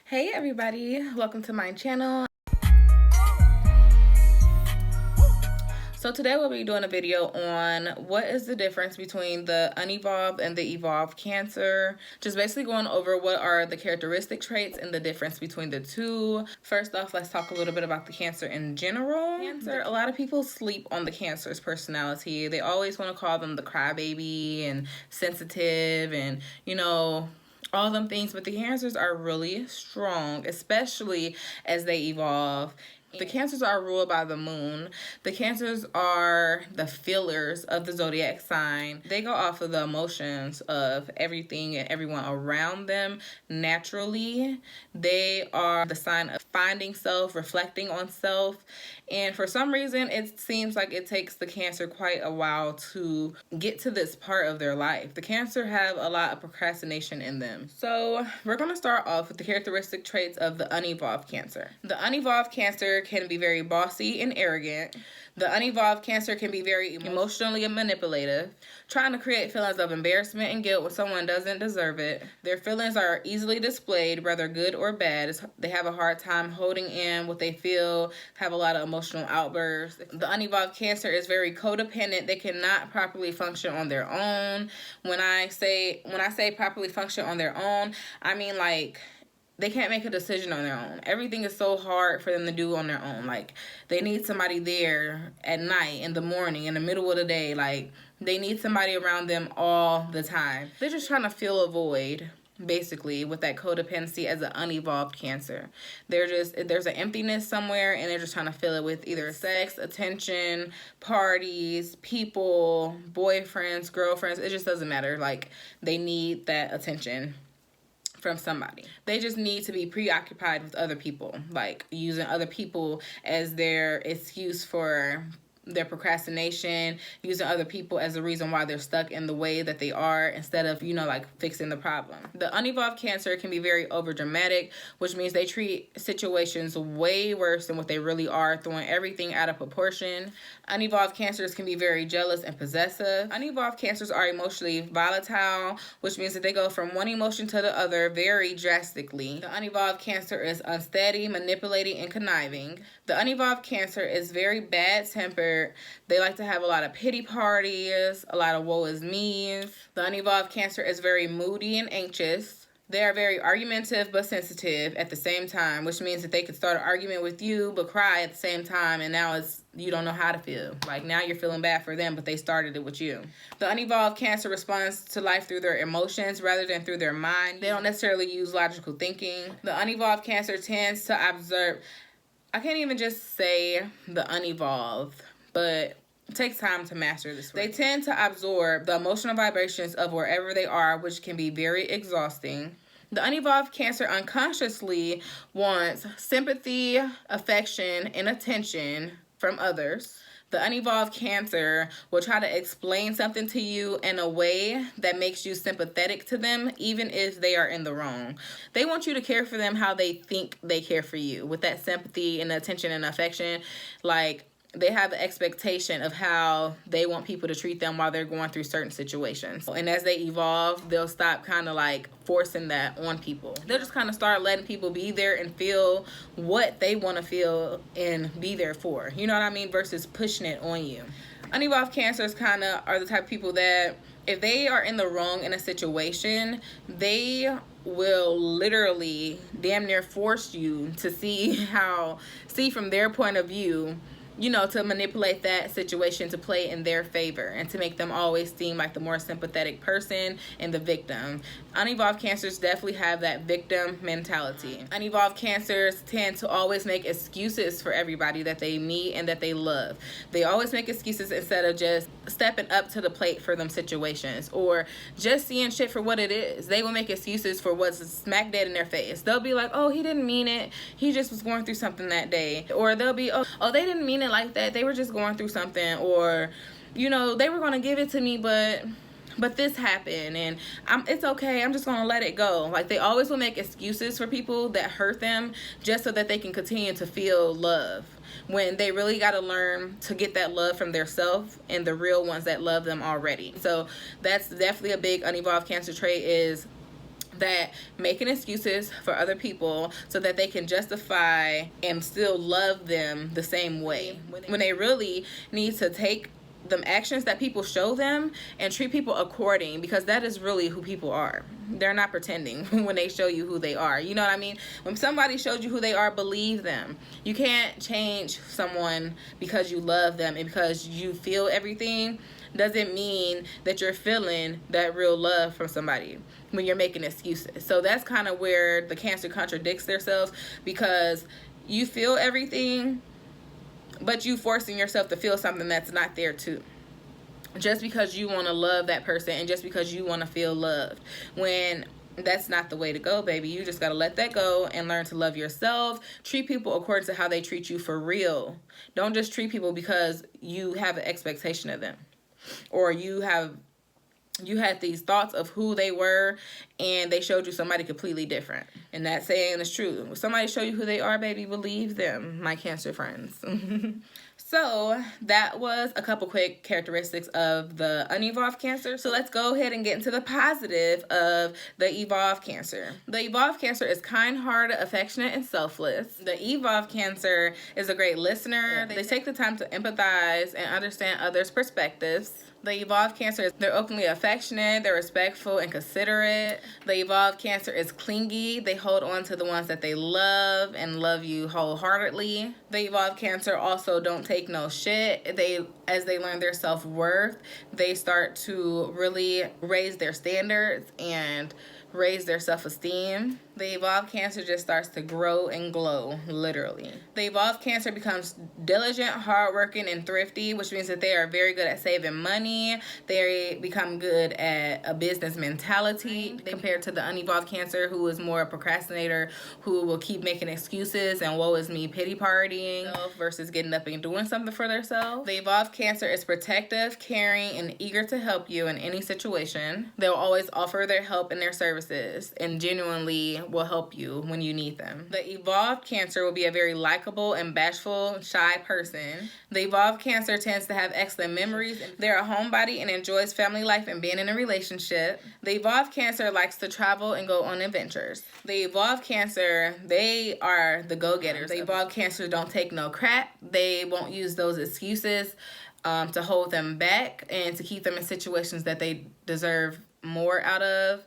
Hey everybody, welcome to my channel. So today we'll be doing a video on what is the difference between the unevolved and the evolved Cancer. Just basically going over what are the characteristic traits and the difference between the two. First off, let's talk a little bit about the Cancer in general. Cancer, a lot of people sleep on the Cancer's personality. They always want to call them the crybaby and sensitive and, all them things, but the Cancers are really strong, especially as they evolve. The Cancers are ruled by the moon. The Cancers are the feelers of the zodiac sign. They go off of the emotions of everything and everyone around them naturally. They are the sign of finding self, reflecting on self. And for some reason, it seems like it takes the Cancer quite a while to get to this part of their life. The Cancer have a lot of procrastination in them. So we're going to start off with the characteristic traits of the unevolved Cancer. The unevolved Cancer can be very bossy and arrogant. The unevolved Cancer can be very emotionally manipulative, trying to create feelings of embarrassment and guilt when someone doesn't deserve it. Their feelings are easily displayed, whether good or bad. They have a hard time holding in what they feel, have a lot of emotional outbursts. The unevolved Cancer is very codependent. They cannot properly function on their own. When I say properly function on their own, I mean like they can't make a decision on their own. Everything is so hard for them to do on their own. Like, they need somebody there at night, in the morning, in the middle of the day. Like, they need somebody around them all the time. They're just trying to fill a void, basically, with that codependency as an unevolved Cancer. There's an emptiness somewhere, and they're just trying to fill it with either sex, attention, parties, people, boyfriends, girlfriends. It just doesn't matter. Like, they need that attention from somebody. They just need to be preoccupied with other people, like using other people as their excuse for their procrastination, using other people as a reason why they're stuck in the way that they are instead of, like fixing the problem. The unevolved Cancer can be very overdramatic, which means they treat situations way worse than what they really are, throwing everything out of proportion. Unevolved Cancers can be very jealous and possessive. Unevolved Cancers are emotionally volatile, which means that they go from one emotion to the other very drastically. The unevolved Cancer is unsteady, manipulating, and conniving. The unevolved Cancer is very bad-tempered. They like to have a lot of pity parties, a lot of woe is me's. The unevolved Cancer is very moody and anxious. They are very argumentative but sensitive at the same time, which means that they could start an argument with you but cry at the same time, and now you don't know how to feel. Like, now you're feeling bad for them, but they started it with you. The unevolved Cancer responds to life through their emotions rather than through their mind. They don't necessarily use logical thinking. The unevolved Cancer tends to observe. I can't even just say the unevolved, but it takes time to master this word. They tend to absorb the emotional vibrations of wherever they are, which can be very exhausting. The unevolved Cancer unconsciously wants sympathy, affection, and attention from others. The unevolved Cancer will try to explain something to you in a way that makes you sympathetic to them, even if they are in the wrong. They want you to care for them how they think they care for you, with that sympathy and attention and affection. Like, they have the expectation of how they want people to treat them while they're going through certain situations. And as they evolve, they'll stop kind of like forcing that on people. They'll just kind of start letting people be there and feel what they want to feel and be there for. You know what I mean? Versus pushing it on you. Unevolved Cancers kind of are the type of people that if they are in the wrong in a situation, they will literally damn near force you to see from their point of view, to manipulate that situation to play in their favor and to make them always seem like the more sympathetic person and the victim. Unevolved Cancers definitely have that victim mentality. Unevolved Cancers tend to always make excuses for everybody that they meet and that they love. They always make excuses instead of just stepping up to the plate for them situations or just seeing shit for what it is. They will make excuses for what's smack dead in their face. They'll be like, oh, he didn't mean it. He just was going through something that day. Or they'll be, oh, they didn't mean it like that. They were just going through something. Or, they were going to give it to me, but this happened and it's okay. I'm just going to let it go. Like, they always will make excuses for people that hurt them just so that they can continue to feel love, when they really got to learn to get that love from their self and the real ones that love them already. So that's definitely a big unevolved Cancer trait, is that making excuses for other people so that they can justify and still love them the same way, when they really need to take the actions that people show them and treat people according, because that is really who people are. They're not pretending when they show you who they are. You know what I mean? When somebody shows you who they are, believe them. You can't change someone because you love them and because you feel everything doesn't mean that you're feeling that real love from somebody when you're making excuses. So that's kind of where the Cancer contradicts themselves, because you feel everything, but you forcing yourself to feel something that's not there too, just because you want to love that person and just because you want to feel loved, when that's not the way to go, baby. You just got to let that go and learn to love yourself. Treat people according to how they treat you for real. Don't just treat people because you have an expectation of them, or you had these thoughts of who they were and they showed you somebody completely different. And that saying is true. When somebody show you who they are, baby, believe them, my Cancer friends. So that was a couple quick characteristics of the unevolved Cancer. So let's go ahead and get into the positive of the evolved Cancer. The evolved Cancer is kind-hearted, affectionate, and selfless. The evolved Cancer is a great listener. They take the time to empathize and understand others' perspectives. The evolved Cancer, they're openly affectionate, they're respectful and considerate. The evolved Cancer is clingy. They hold on to the ones that they love and love you wholeheartedly. The evolved Cancer also don't take no shit. As they learn their self-worth, they start to really raise their standards and raise their self-esteem. The evolved Cancer just starts to grow and glow, literally. The evolved Cancer becomes diligent, hardworking, and thrifty, which means that they are very good at saving money. They become good at a business mentality compared to the unevolved Cancer, who is more a procrastinator, who will keep making excuses and woe is me pity partying versus getting up and doing something for themselves. The evolved Cancer is protective, caring, and eager to help you in any situation. They'll always offer their help and their services and genuinely will help you when you need them. The evolved Cancer will be a very likable and bashful, shy person. The evolved Cancer tends to have excellent memories. They're a homebody and enjoys family life and being in a relationship. The evolved Cancer likes to travel and go on adventures. The evolved Cancer, they are the go-getters. The evolved Cancer don't take no crap. They won't use those excuses to hold them back and to keep them in situations that they deserve more out of,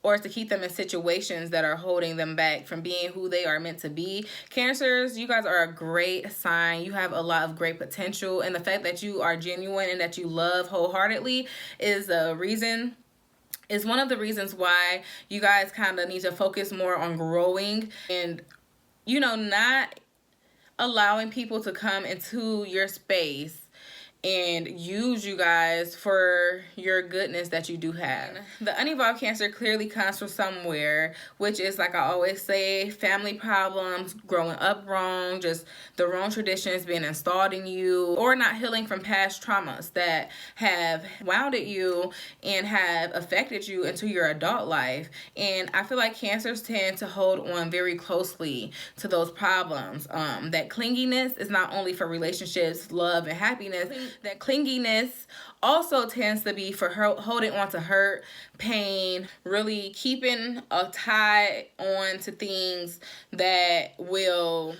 or to keep them in situations that are holding them back from being who they are meant to be. Cancers, you guys are a great sign. You have a lot of great potential, and the fact that you are genuine and that you love wholeheartedly is one of the reasons why you guys kind of need to focus more on growing and, not allowing people to come into your space and use you guys for your goodness that you do have. The unevolved Cancer clearly comes from somewhere, which is, like I always say, family problems, growing up wrong, just the wrong traditions being installed in you, or not healing from past traumas that have wounded you and have affected you into your adult life. And I feel like Cancers tend to hold on very closely to those problems. That clinginess is not only for relationships, love, and happiness. That clinginess also tends to be for holding on to hurt, pain, really keeping a tie on to things that will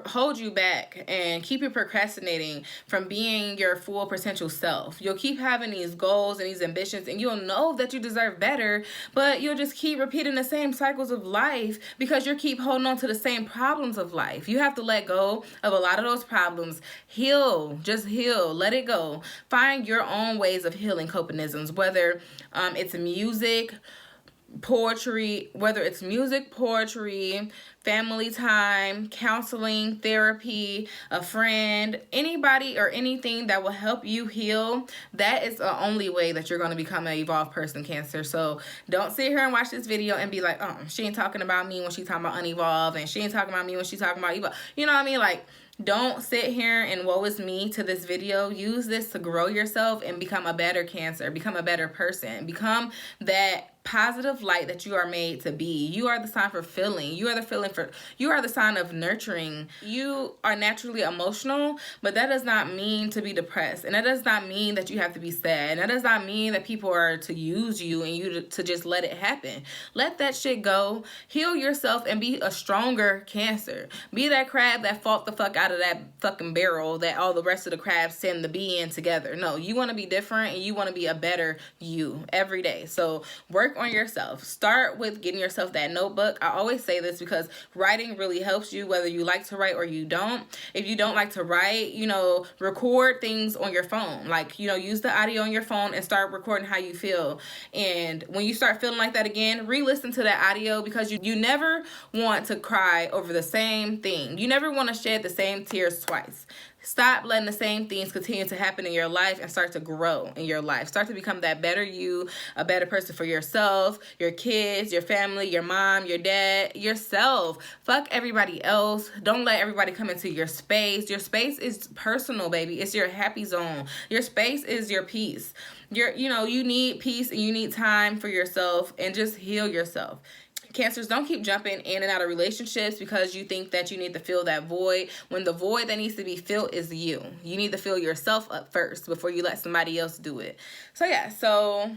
hold you back and keep you procrastinating from being your full potential self. You'll keep having these goals and these ambitions, and you'll know that you deserve better, but you'll just keep repeating the same cycles of life because you keep holding on to the same problems of life. You have to let go of a lot of those problems. Heal. Just heal. Let it go. Find your own ways of healing copingisms, whether it's music, poetry, family time, counseling, therapy, a friend, anybody or anything that will help you heal. That is the only way that you're going to become an evolved person, Cancer. So don't sit here and watch this video and be like, oh, she ain't talking about me when she talking about unevolved, and she ain't talking about me when she talking about evolved. You know what I mean? Like, Don't sit here and woe is me to this video. Use this to grow yourself and become a better Cancer, become a better person, become that positive light that you are made to be. You are the sign for feeling. You are the sign of nurturing. You are naturally emotional, but that does not mean to be depressed. And that does not mean that you have to be sad. And that does not mean that people are to use you and you to just let it happen. Let that shit go. Heal yourself and be a stronger Cancer. Be that crab that fought the fuck out of that fucking barrel that all the rest of the crabs tend to be in together. No, you want to be different and you want to be a better you every day. So work on yourself. Start with getting yourself that notebook. I always say this because writing really helps you, whether you like to write or you don't. If you don't like to write, record things on your phone. Like, use the audio on your phone and start recording how you feel. And when you start feeling like that again, re-listen to that audio, because you never want to cry over the same thing. You never want to shed the same tears twice. Stop letting the same things continue to happen in your life and start to grow in your life. Start to become that better you, a better person for yourself, your kids, your family, your mom, your dad, yourself. Fuck everybody else. Don't let everybody come into your space. Your space is personal, baby. It's your happy zone. Your space is your peace. You need peace and you need time for yourself, and just heal yourself. Cancers, don't keep jumping in and out of relationships because you think that you need to fill that void, when the void that needs to be filled is you. You need to fill yourself up first before you let somebody else do it. So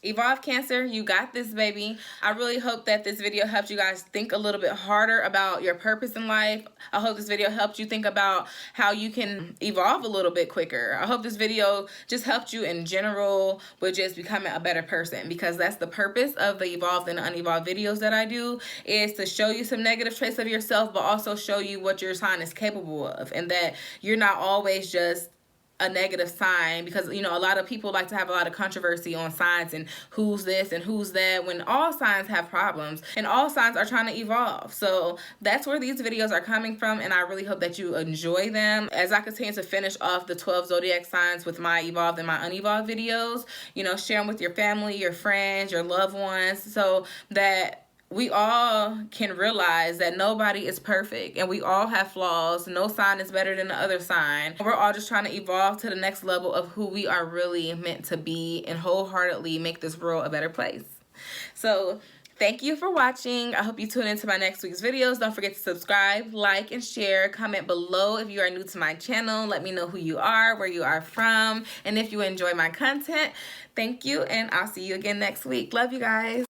Evolve Cancer, you got this, baby. I really hope that this video helped you guys think a little bit harder about your purpose in life. I hope this video helped you think about how you can evolve a little bit quicker. I hope this video just helped you in general with just becoming a better person, because that's the purpose of the evolved and unevolved videos that I do, is to show you some negative traits of yourself, but also show you what your sign is capable of, and that you're not always just a negative sign, because a lot of people like to have a lot of controversy on signs and who's this and who's that, when all signs have problems and all signs are trying to evolve. So that's where these videos are coming from, and I really hope that you enjoy them as I continue to finish off the 12 zodiac signs with my evolved and my unevolved videos. Share them with your family, your friends, your loved ones, so that we all can realize that nobody is perfect and we all have flaws. No sign is better than the other sign. We're all just trying to evolve to the next level of who we are really meant to be and wholeheartedly make this world a better place. So thank you for watching. I hope you tune into my next week's videos. Don't forget to subscribe, like, and share. Comment below if you are new to my channel. Let me know who you are, where you are from, and if you enjoy my content. Thank you, and I'll see you again next week. Love you guys.